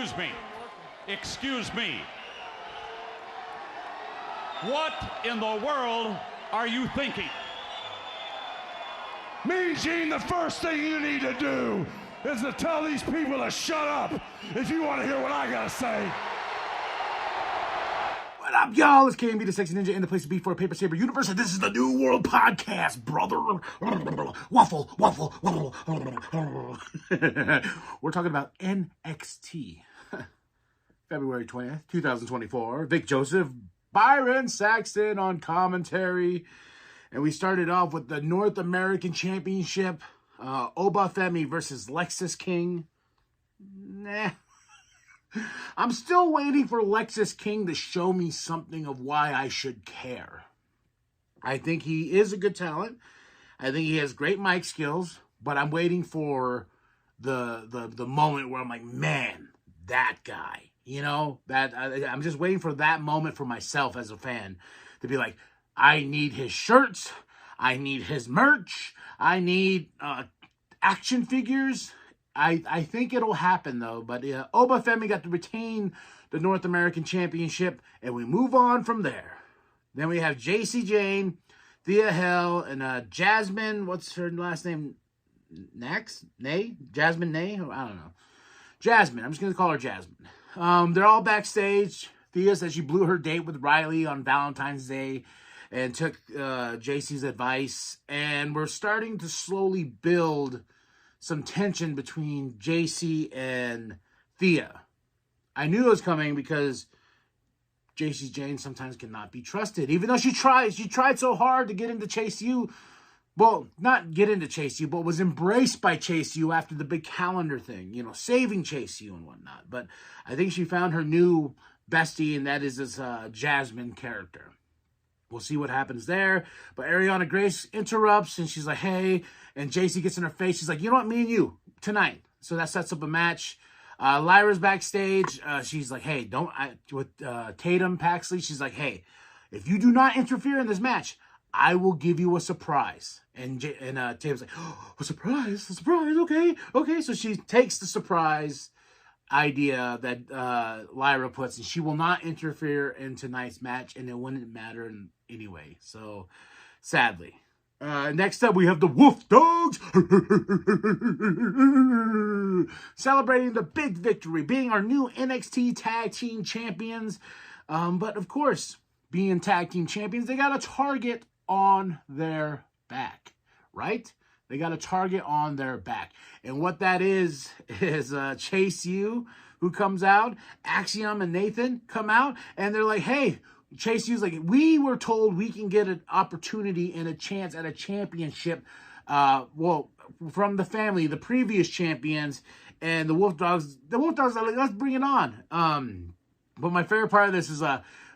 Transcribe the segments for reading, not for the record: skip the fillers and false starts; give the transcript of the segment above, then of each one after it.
Excuse me. Excuse me. What in the world are you thinking? Mean Gene, the first thing you need to do is to tell these people to shut up if you want to hear what I gotta say. What up, y'all? It's KMB, the Sexy Ninja, in the place to be for Paper Saber Universe, and this is the New World Podcast, brother. Waffle, waffle, waffle. We're talking about NXT. February 20th, 2024. Vic Joseph, Byron Saxton on commentary. And we started off with the North American Championship. Obafemi versus Lexis King. Nah. I'm still waiting for Lexis King to show me something of why I should care. I think he is a good talent. I think he has great mic skills. But I'm waiting for the moment where I'm like, man, that guy. You know, that I'm just waiting for that moment for myself as a fan to be like, I need his shirts. I need his merch. I need action figures. I think it'll happen, though. But Obafemi got to retain the North American Championship, and we move on from there. Then we have JC Jane, Thea Hell, and Jasmine. What's her last name? Jasmine Nay? I don't know. Jasmine. I'm just going to call her Jasmine. They're all backstage. Thea says she blew her date with Riley on Valentine's Day and took JC's advice. And we're starting to slowly build some tension between JC and Thea. I knew it was coming because JC Jane sometimes cannot be trusted. Even though she tried so hard to get into Chase U. Well, not get into Chase U, but was embraced by Chase U after the big calendar thing, you know, saving Chase U and whatnot. But I think she found her new bestie, and that is this Jasmine character. We'll see what happens there. But Ariana Grace interrupts, and she's like, hey, and JC gets in her face. She's like, you know what, me and you, tonight. So that sets up a match. Lyra's backstage. She's like, hey, with Tatum Paxley, she's like, hey, if you do not interfere in this match, I will give you a surprise. And Tatum's like, oh, a surprise, okay. So she takes the surprise idea that Lyra puts, and she will not interfere in tonight's match, and it wouldn't matter anyway. So, sadly. Next up, we have the Wolf Dogs celebrating the big victory, being our new NXT Tag Team Champions. But, of course, being Tag Team Champions, they got a target on their back, right? They got a target on their back. And what that is Chase U, who comes out. Axiom and Nathan come out, and they're like, hey, Chase U's like, we were told we can get an opportunity and a chance at a championship, from the family, the previous champions. And the Wolf Dogs are like, let's bring it on. But my favorite part of this is,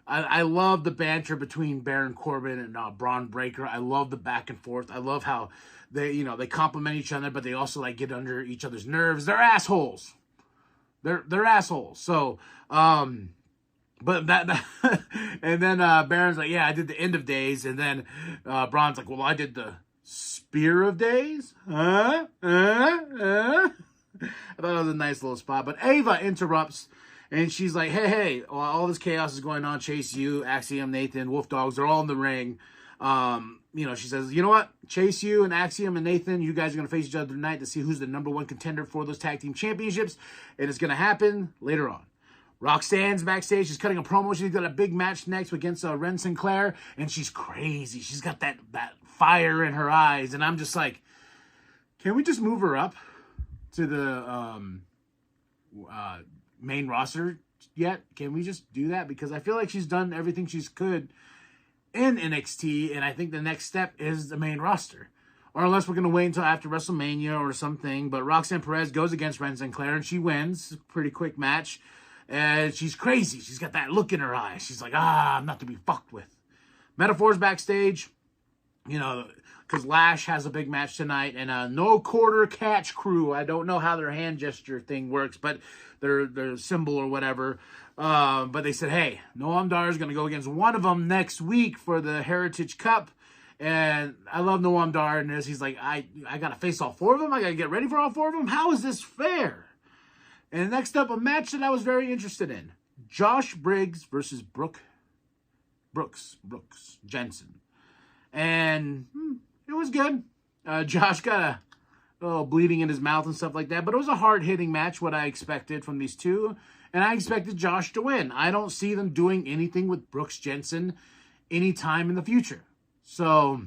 I love the banter between Baron Corbin and Braun Breaker. I love the back and forth. I love how they compliment each other, but they also like get under each other's nerves. They're assholes. They're assholes. So, but that and then Baron's like, yeah, I did the End of Days, and then Braun's like, well, I did the Spear of Days. I thought it was a nice little spot, but Ava interrupts. And she's like, hey, all this chaos is going on. Chase U, Axiom, Nathan, Wolf Dogs, they're all in the ring. She says, you know what? Chase U and Axiom and Nathan, you guys are going to face each other tonight to see who's the number one contender for those tag team championships. And it's going to happen later on. Roxanne's backstage. She's cutting a promo. She's got a big match next against Ren Sinclair. And she's crazy. She's got that fire in her eyes. And I'm just like, can we just move her up to the main roster yet? Can we just do that? Because I feel like she's done everything she could in NXT, and I think the next step is the main roster. Or unless we're going to wait until after WrestleMania or something. But Roxanne Perez goes against Ren Sinclair, and she wins. Pretty quick match. And she's crazy. She's got that look in her eyes. She's like, I'm not to be fucked with. Metaphor's backstage, because Lash has a big match tonight, and no quarter catch crew. I don't know how their hand gesture thing works, but their symbol or whatever. But they said, hey, Noam Dar is going to go against one of them next week for the Heritage Cup. And I love Noam Dar in this. He's like, I got to face all four of them. I got to get ready for all four of them. How is this fair? And next up, a match that I was very interested in. Josh Briggs versus Brooks Jensen. And it was good. Josh got a little bleeding in his mouth and stuff like that. But it was a hard-hitting match, what I expected from these two. And I expected Josh to win. I don't see them doing anything with Brooks Jensen anytime in the future. So,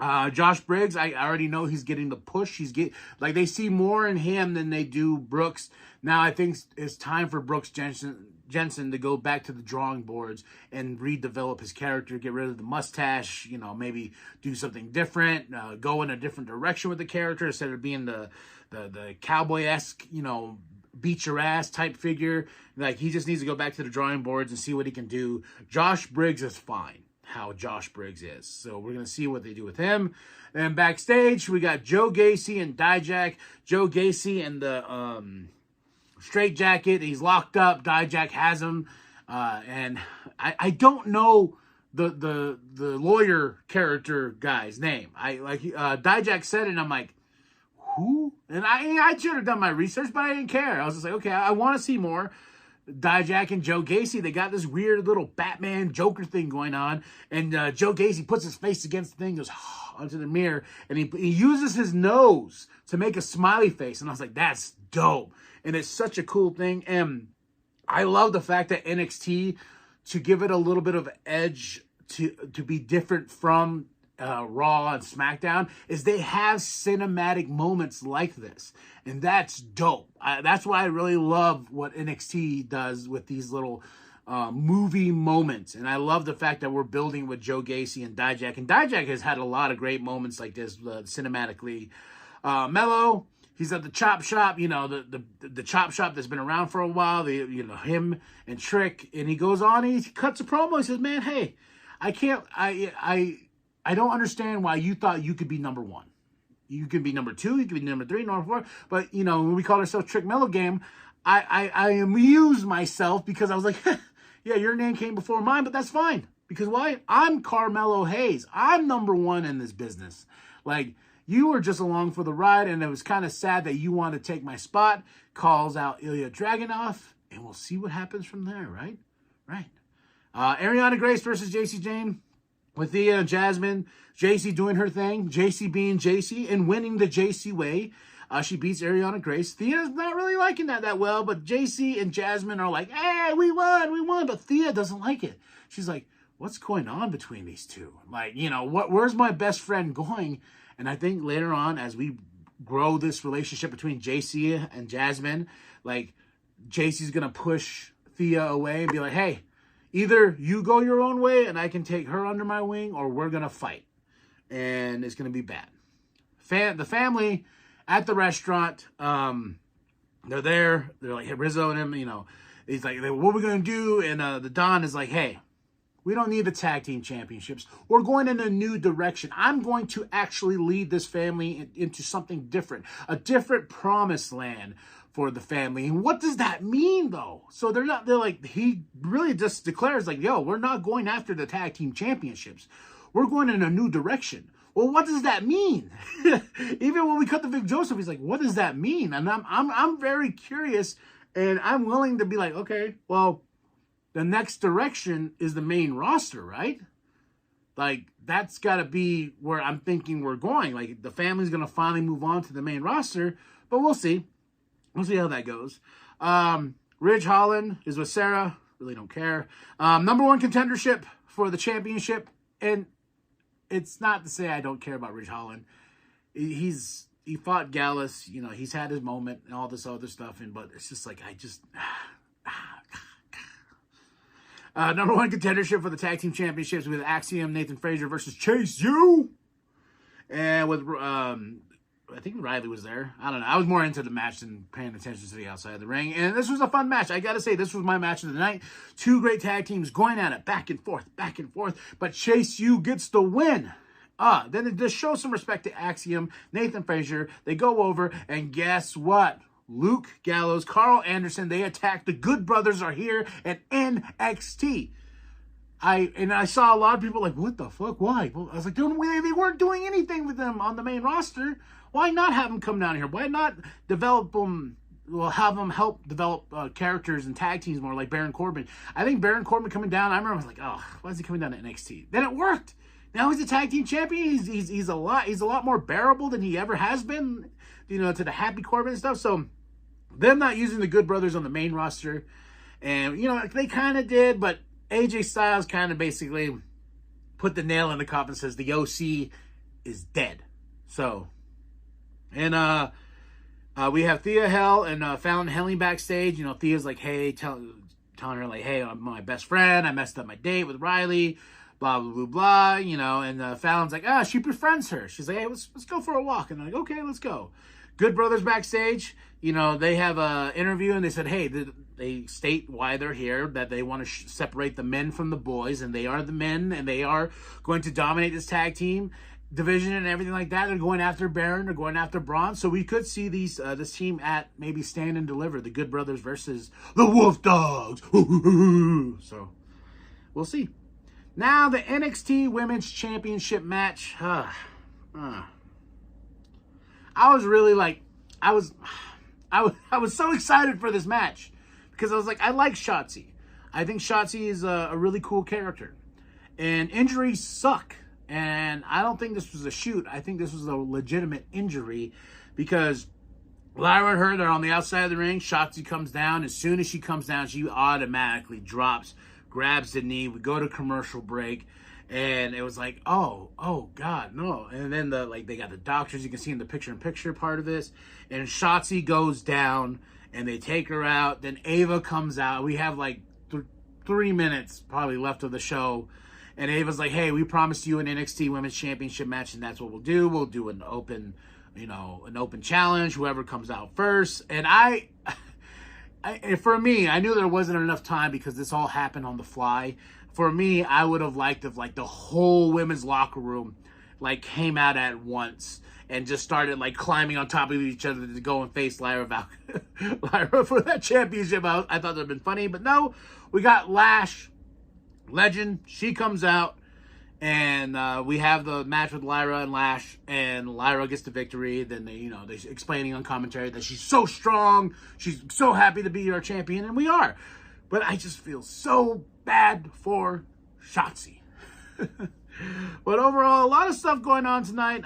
Josh Briggs, I already know he's getting the push. They see more in him than they do Brooks. Now I think it's time for Brooks Jensen to go back to the drawing boards and redevelop his character, get rid of the mustache, maybe do something different, go in a different direction with the character instead of being the cowboy-esque, beat your ass type figure. Like, he just needs to go back to the drawing boards and see what he can do. Josh Briggs is fine how Josh Briggs is. So we're going to see what they do with him. And backstage, we got Joe Gacy and Dijak. Joe Gacy in the straight jacket. He's locked up. Dijak has him. And I don't know the lawyer character guy's name. Dijak said it, and I'm like, who? And I should have done my research, but I didn't care. I was just like, okay, I want to see more. Dijak and Joe Gacy, they got this weird little Batman Joker thing going on, and Joe Gacy puts his face against the thing, goes onto the mirror, and he uses his nose to make a smiley face, and I was like, that's dope. And it's such a cool thing, and I love the fact that NXT, to give it a little bit of edge to be different from Raw and SmackDown, is they have cinematic moments like this, and that's dope. That's why I really love what NXT does with these little movie moments, and I love the fact that we're building with Joe Gacy and Dijak, and Dijak has had a lot of great moments like this cinematically. Mello, he's at the chop shop, the chop shop that's been around for a while, him and Trick, and he goes on, he cuts a promo, he says, man, hey, I don't understand why you thought you could be number one. You could be number two, you could be number three, number four. But, when we call ourselves Trick Mello Game, I amused myself because I was like, yeah, your name came before mine, but that's fine. Because why? I'm Carmelo Hayes. I'm number one in this business. Like, you were just along for the ride, and it was kind of sad that you wanted to take my spot. Calls out Ilya Dragunov, and we'll see what happens from there, right? Right. Ariana Grace versus JC Jane. With Thea and Jasmine, JC doing her thing, JC being JC and winning the JC way. She beats Ariana Grace. Thea's not really liking that well, but JC and Jasmine are like, hey, we won. But Thea doesn't like it. She's like, what's going on between these two? Like, where's my best friend going? And I think later on, as we grow this relationship between JC and Jasmine, like, JC's going to push Thea away and be like, hey, either you go your own way and I can take her under my wing, or we're going to fight. And it's going to be bad. The family at the restaurant, they're there. They're like, hey, Rizzo and him, he's like, what are we going to do? And the Don is like, hey, we don't need the tag team championships. We're going in a new direction. I'm going to actually lead this family into something different, a different promised land for the family. And what does that mean, though? So he really just declares like, yo, we're not going after the tag team championships. We're going in a new direction. Well, what does that mean? Even when we cut the Vic Joseph, he's like, what does that mean? And I'm very curious, and I'm willing to be like, okay, well, the next direction is the main roster, right? Like, that's got to be where I'm thinking we're going. Like, the family's going to finally move on to the main roster, but we'll see. We'll see how that goes. Ridge Holland is with Sarah. Really don't care. Number one contendership for the championship. And it's not to say I don't care about Ridge Holland. He fought Gallus. He's had his moment and all this other stuff. But it's just like, number one contendership for the tag team championships with Axiom, Nathan Frazier versus Chase U. And with I think Riley was there. I don't know. I was more into the match than paying attention to the outside of the ring. And this was a fun match. I got to say, this was my match of the night. Two great tag teams going at it, back and forth. But Chase U gets the win. Then it just shows some respect to Axiom, Nathan Frazier. They go over, and guess what? Luke Gallows, Carl Anderson, they attack. The Good Brothers are here at NXT. I saw a lot of people like, what the fuck? Why? Well, I was like, they weren't doing anything with them on the main roster. Why not have them come down here? Why not develop them will have them help develop characters and tag teams more, like Baron Corbin. I think Baron Corbin coming down, I remember I was like, oh, why is he coming down to NXT? Then it worked. Now he's a tag team champion. He's a lot more bearable than he ever has been, you know, to the Happy Corbin and stuff. So them not using the Good Brothers on the main roster, and you know they kind of did, but AJ Styles kind of basically put the nail in the coffin and says the OC is dead. So, and we have Thea Hell and Fallon Henley backstage. You know, Thea's like, hey, telling her like, hey, I'm my best friend. I messed up my date with Riley. Blah, blah, blah, blah, you know, and Fallon's like, she befriends her. She's like, hey, let's go for a walk. And they're like, okay, let's go. Good Brothers backstage, you know, they have an interview, and they said, hey, they state why they're here, that they want to separate the men from the boys, and they are the men, and they are going to dominate this tag team division and everything like that. They're going after Baron, they're going after Braun, so we could see this team at maybe Stand and Deliver, the Good Brothers versus the Wolf Dogs. So, we'll see. Now, the NXT Women's Championship match. I was really like, I was so excited for this match because I was like, I like Shotzi. I think Shotzi is a really cool character. And injuries suck. And I don't think this was a shoot. I think this was a legitimate injury because Lyra and her, they're on the outside of the ring. Shotzi comes down. As soon as she comes down, she automatically drops, grabs the knee. We go to commercial break, and it was like, oh God, no. And then they got the doctors. You can see in the picture-in-picture part of this. And Shotzi goes down, and they take her out. Then Ava comes out. We have like 3 minutes probably left of the show. And Ava's like, hey, we promised you an NXT Women's Championship match, and that's what we'll do. We'll do an open challenge, whoever comes out first. And for me, I knew there wasn't enough time because this all happened on the fly. For me, I would have liked if like the whole women's locker room like came out at once and just started like climbing on top of each other to go and face Lyra for that championship. I thought that would have been funny, but no, we got Lash, legend. She comes out, and we have the match with Lyra and Lash, and Lyra gets the victory. Then they're explaining on commentary that she's so strong, she's so happy to be our champion, and we are. But I just feel so bad for Shotzi. But overall, a lot of stuff going on tonight.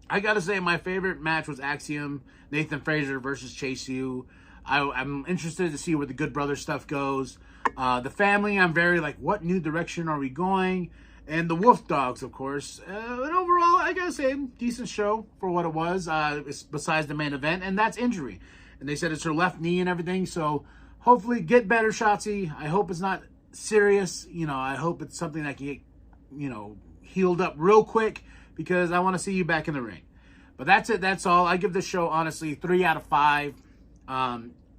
I gotta say, my favorite match was Axiom, Nathan Frazier versus Chase U. I'm interested to see where the Good Brothers stuff goes. The family, I'm very like, what new direction are we going? And the Wolf Dogs, of course. And overall, I gotta say, decent show for what it was, besides the main event, and that's injury. And they said it's her left knee and everything, so hopefully get better, Shotzi. I hope it's not serious. I hope it's something that can get, healed up real quick, because I want to see you back in the ring. But that's it. That's all. I give this show, honestly, 3 out of 5.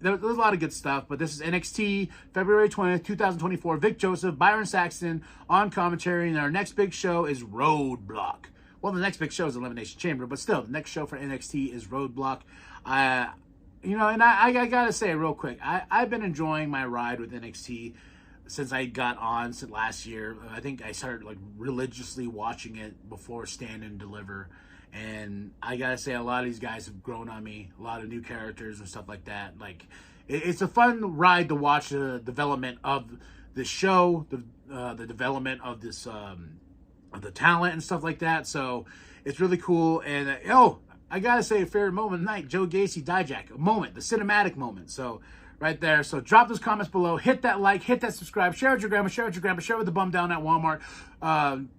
There's a lot of good stuff, but this is NXT, February 20th, 2024. Vic Joseph, Byron Saxton on commentary, and our next big show is Roadblock. Well, the next big show is Elimination Chamber, but still, the next show for NXT is Roadblock. And I gotta say real quick, I've been enjoying my ride with NXT since I got on last year. I think I started like religiously watching it before Stand and Deliver. And I gotta say, a lot of these guys have grown on me. A lot of new characters and stuff like that. Like, it's a fun ride to watch the development of the show, the development of this, of the talent and stuff like that. So it's really cool. And I gotta say, a favorite moment of the night: Joe Gacy Dijak, a moment, the cinematic moment. So right there. So drop those comments below. Hit that like, hit that subscribe, share with your grandma, share with the bum down at Walmart.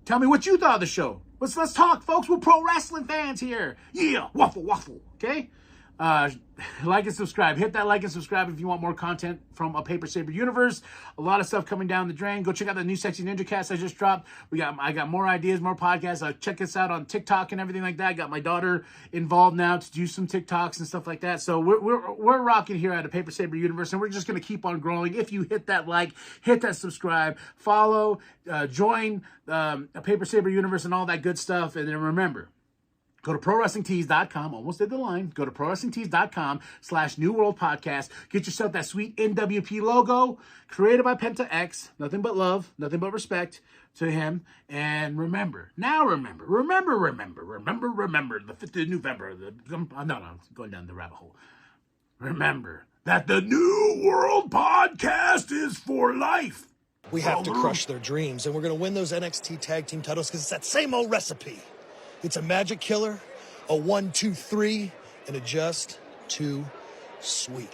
Tell me what you thought of the show. Let's talk, folks. We're pro wrestling fans here. Yeah, waffle, okay? Like and subscribe. Hit that like and subscribe if you want more content from a Paper Saber universe. A lot of stuff coming down the drain. Go check out the new Sexy Ninja Cast I just dropped. I got more ideas, more podcasts. Check us out on TikTok and everything like that. I got my daughter involved now to do some TikToks and stuff like that. So we're rocking here at a Paper Saber universe, and we're just gonna keep on growing. If you hit that like, hit that subscribe, follow, join a Paper Saber universe and all that good stuff. And then remember, go to ProWrestlingTees.com. Almost did the line. Go to ProWrestlingTees.com/New World Podcast. Get yourself that sweet NWP logo created by Penta X. Nothing but love, nothing but respect to him. And remember, the 5th of November. No, I'm going down the rabbit hole. remember that the New World Podcast is for life. We have to crush their dreams, and we're going to win those NXT tag team titles because it's that same old recipe. It's a magic killer, a 1, 2, 3, and a just too sweet.